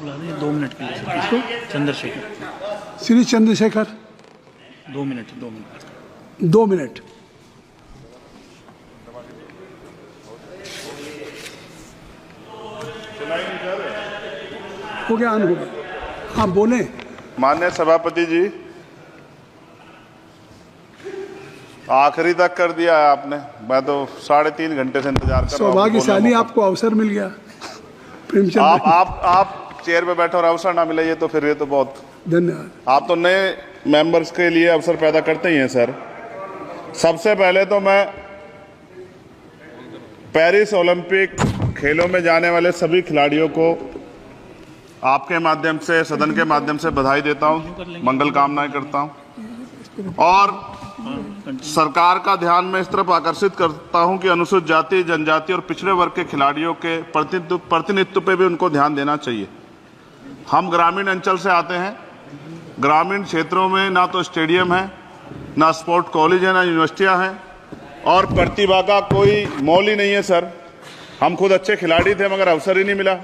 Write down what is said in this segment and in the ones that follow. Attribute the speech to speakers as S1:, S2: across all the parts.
S1: बुला दें 2 मिनट के लिए sir. Chandrashekhar.
S2: Shri Chandrashekhar
S1: 2 minute.
S2: 2 minute. हो गया, ऑन हो गया। हाँ बोले।
S3: माननीय सभापति जी, आखिरी तक कर दिया है आपने। मैं तो 3.5 घंटे से इंतजार कर रहा हूँ।
S2: सौभाग्यशाली आपको अवसर मिल गया प्रेमचंद।
S3: आप चेयर पे बैठे और अवसर ना मिले, ये तो फिर ये तो बहुत
S2: धन्यवाद।
S3: आप तो नए मेंबर्स के लिए अवसर पैदा करते ही हैं सर। सबसे पहले तो मैं पेरिस ओलंपिक खेलों में जाने वाले सभी खिलाड़ियों को आपके माध्यम से, सदन के माध्यम से बधाई देता हूं, मंगल कामनाएं करता हूं और सरकार का ध्यान में इस तरफ आकर्षित करता हूं कि अनुसूचित जाति, जनजाति और पिछड़े वर्ग के खिलाड़ियों के प्रतिनिधित्व पे भी उनको ध्यान देना चाहिए। हम ग्रामीण अंचल से आते हैं। ग्रामीण क्षेत्रों में ना तो स्टेडियम है, ना स्पोर्ट कॉलेज है, ना यूनिवर्सिटियां हैं और प्रतिभा का कोई मोल ही नहीं है सर। हम खुद अच्छे खिलाड़ी थे मगर अवसर ही नहीं मिला।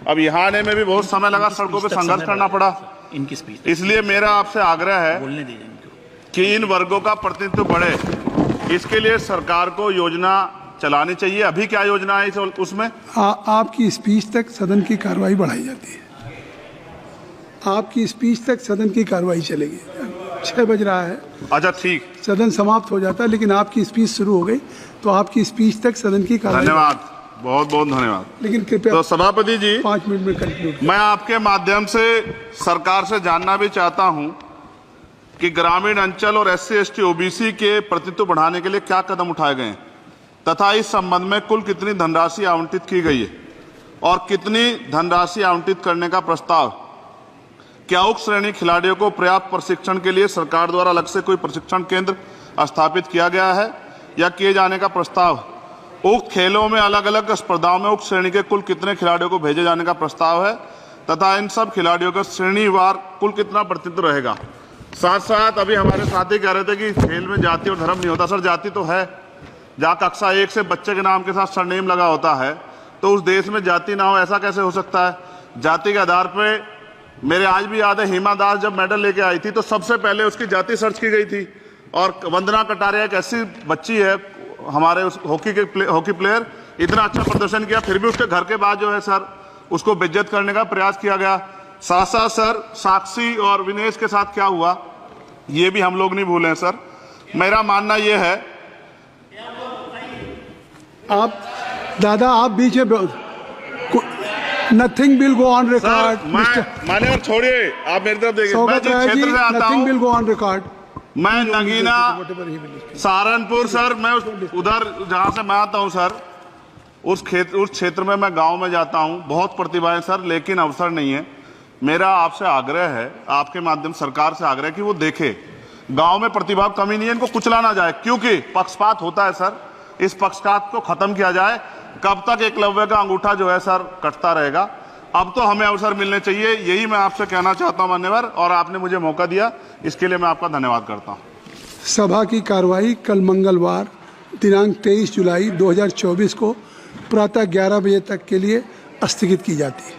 S3: अब यहाँ आने में भी बहुत समय लगा, सड़कों पे संघर्ष करना पड़ा।
S1: इनकी स्पीच।
S3: इसलिए मेरा आपसे आग्रह है
S1: बोलने दीजिए इनको
S3: कि इन वर्गों का प्रतिनिधित्व बढ़े। इसके लिए सरकार को योजना चलानी चाहिए। अभी क्या योजना है उसमें?
S2: आपकी स्पीच तक सदन की कार्रवाई बढ़ाई जाती है। आपकी स्पीच तक सदन की कार्रवाई चलेगी। 6 बज रहा है।
S3: अच्छा ठीक,
S2: सदन समाप्त हो जाता है, लेकिन आपकी स्पीच शुरू हो गई तो आपकी स्पीच तक सदन की कार्रवाई।
S3: धन्यवाद, बहुत बहुत धन्यवाद।
S2: लेकिन कृपया
S3: तो सभापति जी
S2: 5 मिनट में कंक्लूड।
S3: मैं आपके माध्यम से सरकार से जानना भी चाहता हूं कि ग्रामीण अंचल और SC, ST, OBC के प्रतिनिधित्व बढ़ाने के लिए क्या कदम उठाए गए हैं तथा इस संबंध में कुल कितनी धनराशि आवंटित की गई है और कितनी धनराशि आवंटित करने का प्रस्ताव। क्या उक्त श्रेणी खिलाड़ियों को पर्याप्त प्रशिक्षण के लिए सरकार द्वारा अलग से कोई प्रशिक्षण केंद्र स्थापित किया गया है या किए जाने का प्रस्ताव। उक्त खेलों में अलग अलग स्पर्धाओं में उक्त श्रेणी के कुल कितने खिलाड़ियों को भेजे जाने का प्रस्ताव है तथा इन सब खिलाड़ियों का श्रेणीवार कुल कितना प्रतिनिधित्व रहेगा। साथ साथ अभी हमारे साथी कह रहे थे कि खेल में जाति और धर्म नहीं होता। सर जाति तो है। जहाँ कक्षा 1 से बच्चे के नाम के साथ सरनेम लगा होता है तो उस देश में जाति ना हो, ऐसा कैसे हो सकता है? जाति के आधार पर मेरे आज भी याद है, हिमा दास जब मेडल लेके आई थी तो सबसे पहले उसकी जाति सर्च की गई थी। और वंदना कटारिया एक ऐसी बच्ची है, हमारे उस हॉकी प्लेयर, इतना अच्छा प्रदर्शन किया, फिर भी उसके घर के बाद जो है सर उसको बेइज्जत करने का प्रयास किया गया। साथ साथ सर साक्षी और विनेश के साथ क्या हुआ ये भी हम लोग नहीं भूले हैं सर। मेरा मानना ये है।
S2: आप दादा आप बीच में nothing will go on record.
S3: माने और छोड़िए, आप मेरी तरफ देखिए। मैं जिस क्षेत्र से आता
S2: nothing will go on record.
S3: मैं नगीना सहारनपुर सर, मैं उधर जहाँ से मैं आता हूँ सर, उस क्षेत्र में मैं गांव में जाता हूँ। बहुत प्रतिभाएं सर, लेकिन अवसर नहीं है। मेरा आपसे आग्रह है, आपके माध्यम सरकार से आग्रह कि वो देखे गांव में प्रतिभा कमी नहीं है, इनको कुचला ना जाए क्योंकि पक्षपात होता है सर। इस पक्षपात को खत्म किया जाए। कब तक एकलव्य का अंगूठा जो है सर कटता रहेगा? अब तो हमें अवसर मिलने चाहिए, यही मैं आपसे कहना चाहता हूं मान्यवर, और आपने मुझे मौका दिया इसके लिए मैं आपका धन्यवाद करता हूं।
S2: सभा की कार्रवाई कल मंगलवार दिनांक 23 जुलाई 2024 को प्रातः 11 बजे तक के लिए स्थगित की जाती है।